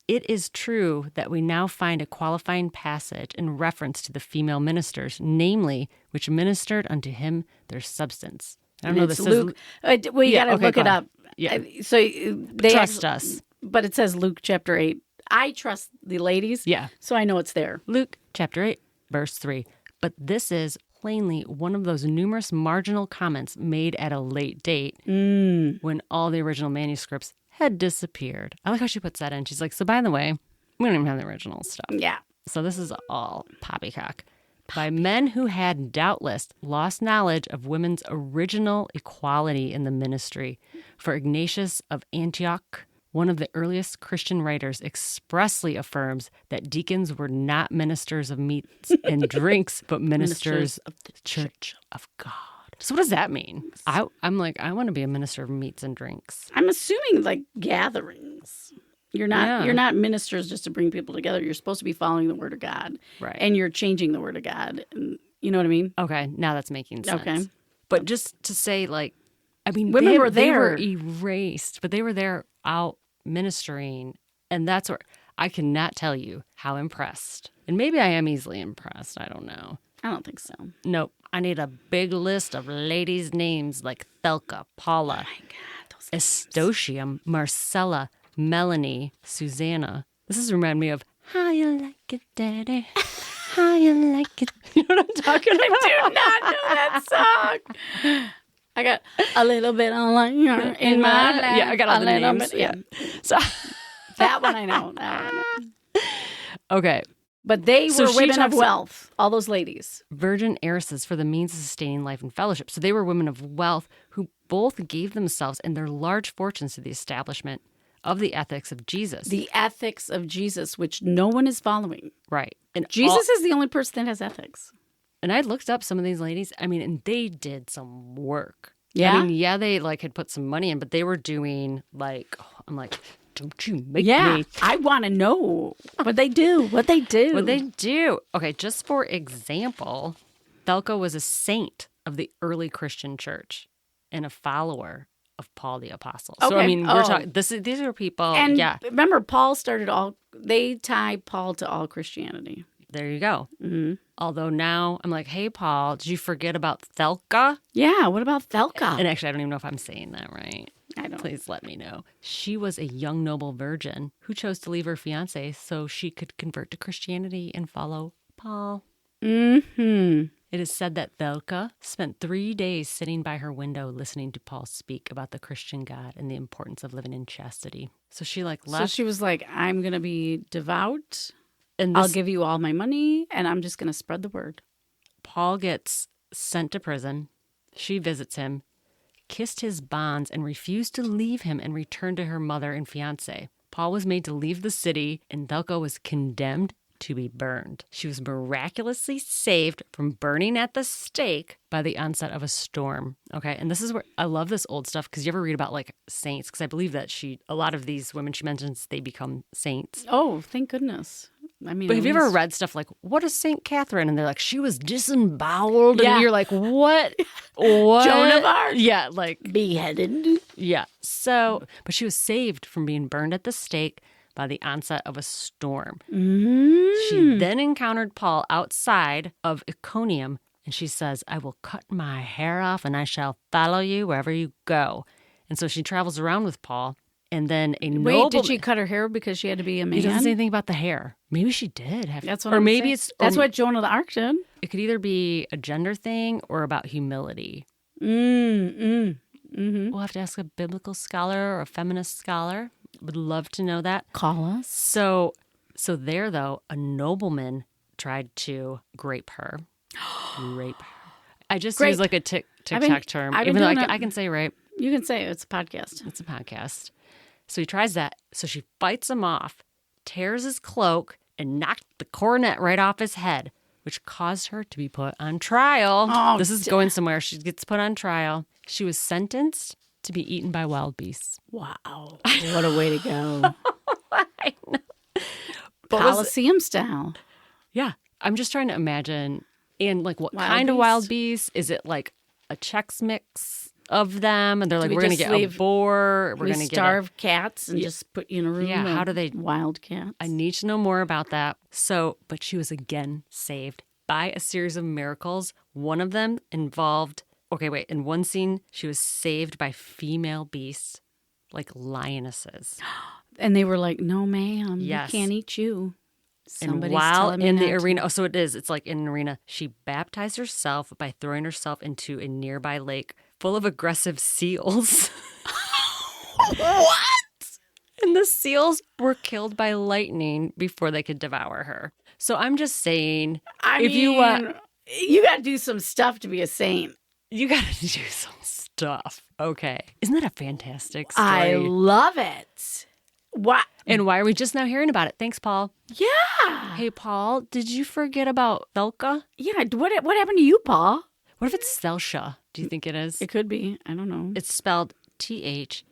It is true that we now find a qualifying passage in reference to the female ministers, namely, which ministered unto him their substance. I don't know. This Luke. You got to look it up. Yeah. So they trust us. But it says Luke chapter 8. I trust the ladies. Yeah. So I know it's there. Luke chapter 8, verse 3. But this is plainly one of those numerous marginal comments made at a late date when all the original manuscripts had disappeared. I like how she puts that in. She's like, so by the way, we don't even have the original stuff. Yeah. So this is all poppycock. By men who had doubtless lost knowledge of women's original equality in the ministry. For Ignatius of Antioch, one of the earliest Christian writers, expressly affirms that deacons were not ministers of meats and drinks, but ministers of the church of God. So what does that mean? I'm like, I want to be a minister of meats and drinks. I'm assuming like gatherings. You're not ministers just to bring people together. You're supposed to be following the word of God. Right. And you're changing the word of God. And you know what I mean? Okay, now that's making sense. Okay. But just to say, like, women were there. They were erased, but they were there out ministering. And that's where I cannot tell you how impressed. And maybe I am easily impressed. I don't know. I don't think so. Nope. I need a big list of ladies' names like Thecla, Paula, Oh my God, those Estotia, Marcella, Melanie, Susanna. This is remind me of How You Like It, Daddy. How You Like It. You know what I'm talking about? I do not know that song. I got a little bit of light in my life. Yeah, I got all the names. Bit, yeah. So that one I know. Okay. But they were women of wealth, all those ladies. Virgin heiresses for the means of sustaining life and fellowship. So they were women of wealth who both gave themselves and their large fortunes to the establishment of the ethics of Jesus. The ethics of Jesus, which no one is following. Right. And Jesus is the only person that has ethics. And I looked up some of these ladies. And they did some work. Yeah? They had put some money in, but they were doing I'm like, don't you make me. I want to know what they do. What they do. Okay, just for example, Thecla was a saint of the early Christian church and a follower of Paul the Apostle. So, we're talking, these are people, and remember, Paul they tie Paul to all Christianity. There you go. Mm-hmm. Although now I'm like, hey, Paul, did you forget about Thecla? Yeah, what about Thecla? And actually, I don't even know if I'm saying that right. I don't. Please let me know. She was a young noble virgin who chose to leave her fiancé so she could convert to Christianity and follow Paul. Mm-hmm. It is said that Thecla spent 3 days sitting by her window listening to Paul speak about the Christian God and the importance of living in chastity. So she left. So she was like, I'm going to be devout. And I'll give you all my money, and I'm just going to spread the word. Paul gets sent to prison. She visits him, kissed his bonds, and refused to leave him and return to her mother and fiancé. Paul was made to leave the city, and Thecla was condemned to be burned. She was miraculously saved from burning at the stake by the onset of a storm. Okay, and this is where I love this old stuff, because you ever read about saints, because I believe that a lot of these women she mentions, they become saints. Oh, thank goodness. But have you ever read stuff like, what is St. Catherine? And they're like, she was disemboweled. Yeah. And you're like, what? What? Joan of Arc. Yeah, beheaded. Yeah. So, but she was saved from being burned at the stake by the onset of a storm. Mm. She then encountered Paul outside of Iconium, and she says, I will cut my hair off and I shall follow you wherever you go. And so she travels around with Paul. And then a noble... Wait, did she cut her hair because she had to be a man? He doesn't say anything about the hair. Maybe she did. That's what or I'm maybe saying. it's... That's what Joan of Arc did. It could either be a gender thing or about humility. Mm-hmm. We'll have to ask a biblical scholar or a feminist scholar. Would love to know that. Call us. So there, though, a nobleman tried to grape her. Rape her. I just use like a TikTok term, even though I can say rape. You can say it's a podcast. It's a podcast. So he tries that. So she fights him off, tears his cloak, and knocked the coronet right off his head, which caused her to be put on trial. Oh, this is going somewhere. She gets put on trial. She was sentenced to be eaten by wild beasts. Wow. What a way to go. I know. Coliseum style. Yeah. I'm just trying to imagine. And like what Wild kind of beast? wild beast? Is it like a Chex Mix of them? And they're like, we we're going to just get a leave- boar. We're We going to get starve cats and just put you in a room. Yeah, how of do they- wild cats? I need to know more about that. So, but she was again saved by a series of miracles. One of them involved, in one scene, she was saved by female beasts, like lionesses. And they were like, no, ma'am, Yes. we can't eat you. And while in the arena, so it's like in an arena, she baptized herself by throwing herself into a nearby lake full of aggressive seals. What? And the seals were killed by lightning before they could devour her. So I'm just saying, you got to do some stuff to be a saint. you got to do some stuff. Okay. Isn't that a fantastic story? I love it. What? And why are we just now hearing about it? Thanks, Paul. Yeah. Hey, Paul, did you forget about Thecla? Yeah. What happened to you, Paul? What if it's Thelsha? Do you think it is? It could be. I don't know. It's spelled Thecla.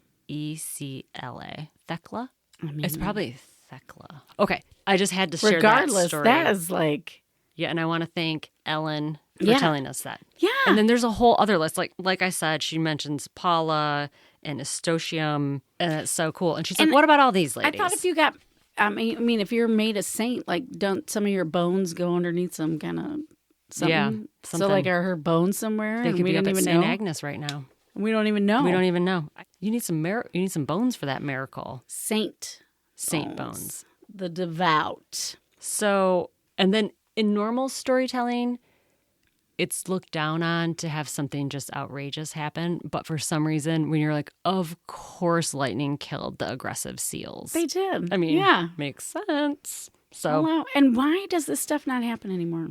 Thecla? I mean, It's probably Thecla. Okay. I just had to share regardless, that story. that is like, Yeah, and I want to thank Ellen for Yeah. telling us that. yeah. And then there's a whole other list. Like I said, she mentions Paula and Estotium, and it's so cool. And she's like, what about all these ladies? I thought if you got, I mean, if you're made a saint, like, don't some of your bones go underneath some kind of something? Yeah, So, something. like, are her bones somewhere? They and could we be up don't at even St. know. Agnes right now. We don't even know. We don't even know. You need some you need some bones for that miracle. Saint Bones. The devout. So, and then in normal storytelling, it's looked down on to have something just outrageous happen. But for some reason, when you're like, of course, lightning killed the aggressive seals. They did. I mean, yeah. makes sense. So, Wow. And why does this stuff not happen anymore?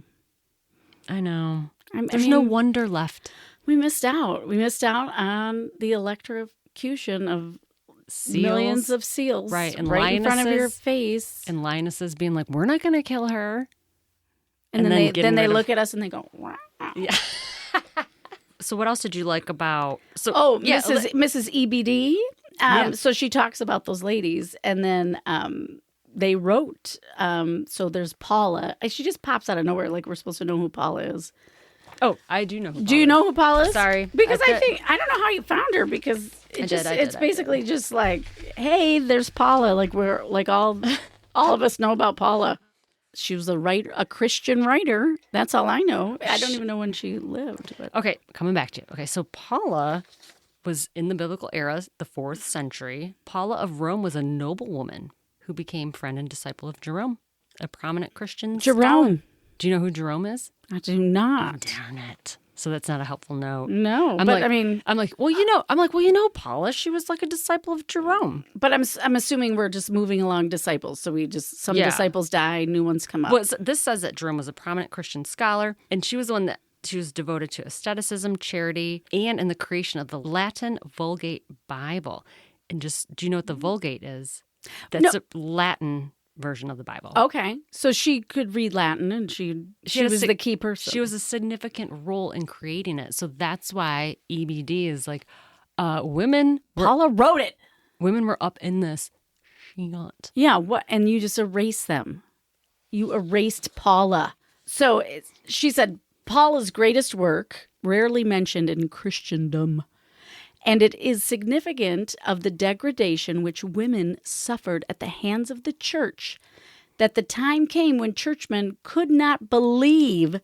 I know. I There's mean, no wonder left. We missed out. We missed out on the electrocution of Seals. millions of seals Right, and right in front of your lionesses. face. And lionesses being like, we're not going to kill her. And then then they getting rid of- look at us and they go, wow. Yeah. So what else did you like about... So, Oh, yeah, Mrs. EBD. Yeah. So she talks about those ladies, and then they wrote. So there's Paula. She just pops out of nowhere, like we're supposed to know who Paula is. Oh, I do know who Do you know who Paula is? Sorry. Because I don't know how you found her, because it's basically just like, hey, there's Paula. Like we're like all of us know about Paula. She was a Christian writer. That's all I know. I don't even know when she lived. But. Okay, coming back to you. Okay, so Paula was in the biblical era, the 4th century. Paula of Rome was a noble woman who became friend and disciple of Jerome, a prominent Christian scholar. Jerome. Do you know who Jerome is? I do not. Darn it. So that's not a helpful note. No, I'm but like, I mean, Paula, she was like a disciple of Jerome. but I'm assuming we're just moving along disciples. So we just some Yeah. disciples die, new ones come up. Well, this says that Jerome was a prominent Christian scholar, and she was the one that she was devoted to asceticism, charity, and in the creation of the Latin Vulgate Bible. And just, do you know what the Vulgate is? That's a Latin version of the Bible. Okay, so she could read Latin, and she was the key person. She was a significant role in creating it. So that's why EBD is like, women Paula wrote it. Women were up in this. She not. Yeah, what? And you just erased them. You erased Paula. So she said, Paula's greatest work, rarely mentioned in Christendom, And it is significant of the degradation which women suffered at the hands of the church that the time came when churchmen could not believe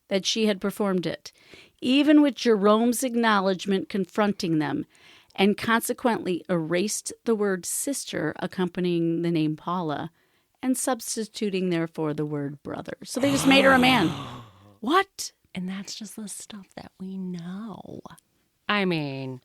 that she had performed it, even with Jerome's acknowledgement confronting them, and consequently erased the word sister accompanying the name Paula and substituting therefore the word brother. So they just made her a man. What? And that's just the stuff that we know. I mean,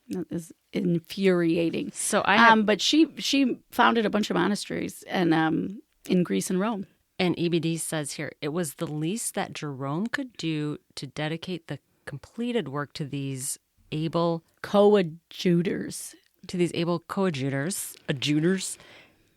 that is infuriating. So I have, but she founded a bunch of monasteries and in Greece and Rome. And EBD says here, it was the least that Jerome could do to dedicate the completed work to these able coadjutors. Adjutors.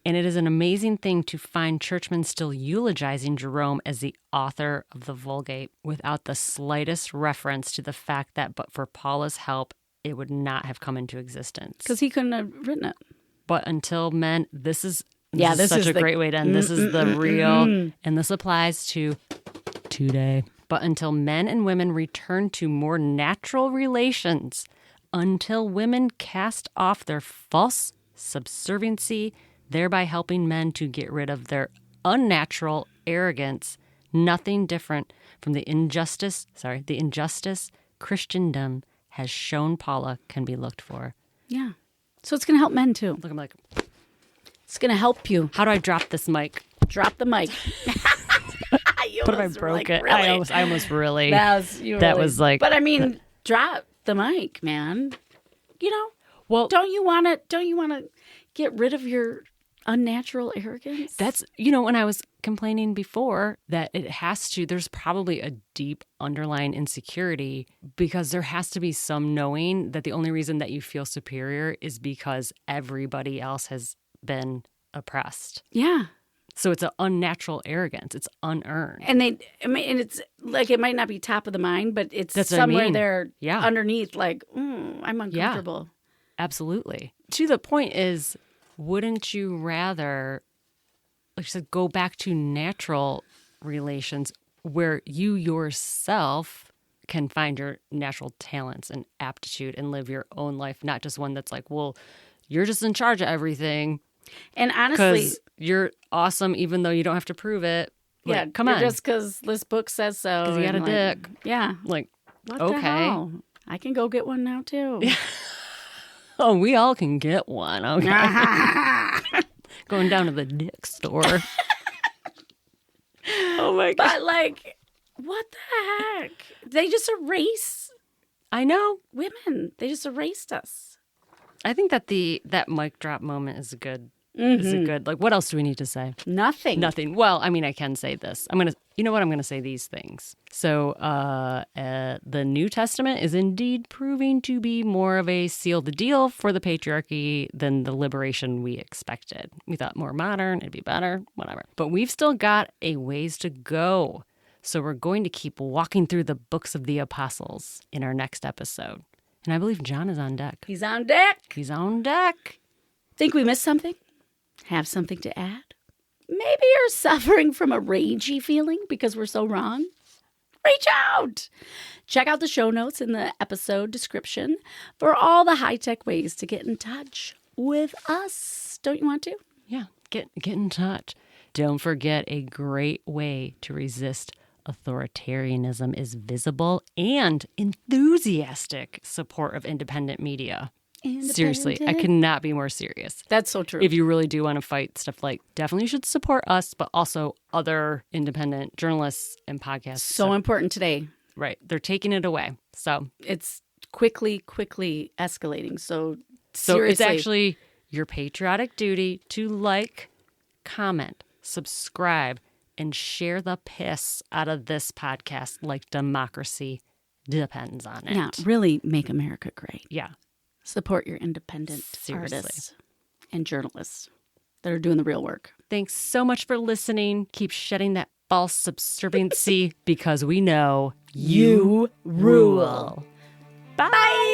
And it is an amazing thing to find churchmen still eulogizing Jerome as the author of the Vulgate without the slightest reference to the fact that but for Paula's help, it would not have come into existence. Because he couldn't have written it. But until men, this is such a great way to end. This is the real, and this applies to today. But until men and women return to more natural relations, until women cast off their false subserviency, thereby helping men to get rid of their unnatural arrogance, nothing different from the injustice Christendom has shown Paula can be looked for. Yeah. So it's going to help men too. Look, I'm like, it's going to help you. How do I drop this mic? Drop the mic. But if I broke it, really? I almost really. Was like. But I mean, drop the mic, man. You know. Well, don't you want to get rid of your unnatural arrogance? That's, when I was complaining before that there's probably a deep underlying insecurity because there has to be some knowing that the only reason that you feel superior is because everybody else has been oppressed. Yeah. So it's an unnatural arrogance. It's unearned. And it's like it might not be top of the mind, but it's somewhere there underneath like, I'm uncomfortable. Yeah, absolutely. To the point is, wouldn't you rather, like you said, go back to natural relations where you yourself can find your natural talents and aptitude and live your own life, not just one that's like, well, you're just in charge of everything. And honestly, you're awesome, even though you don't have to prove it. Like, yeah, come on. Just because this book says so. Because you got a dick. Yeah. Like, what the hell? I can go get one now, too. Oh, we all can get one. Okay. Going down to the dick store. Oh, my God. But, like, what the heck? They just erase. I know. Women. They just erased us. I think that that mic drop moment is a good, like, what else do we need to say? Nothing. Well, I mean, I can say this. I'm going to say these things. So the New Testament is indeed proving to be more of a seal the deal for the patriarchy than the liberation we expected. We thought more modern, it'd be better, whatever. But we've still got a ways to go. So we're going to keep walking through the books of the apostles in our next episode. And I believe John is on deck. He's on deck. Think we missed something? Have something to add? Maybe you're suffering from a ragey feeling because we're so wrong? Reach out. Check out the show notes in the episode description for all the high-tech ways to get in touch with us. Don't you want to? Yeah, get in touch. Don't forget, a great way to resist authoritarianism is visible and enthusiastic support of independent media. Seriously, I could not be more serious. That's so true. If you really do want to fight stuff like, definitely should support us, but also other independent journalists and podcasts. So important today. Right. They're taking it away. So it's quickly escalating. So seriously. It's actually your patriotic duty to like, comment, subscribe, and share the piss out of this podcast like democracy depends on it. Yeah, really make America great. Yeah. Support your independent artists and journalists that are doing the real work. Thanks so much for listening. Keep shedding that false subserviency because we know you rule. Bye.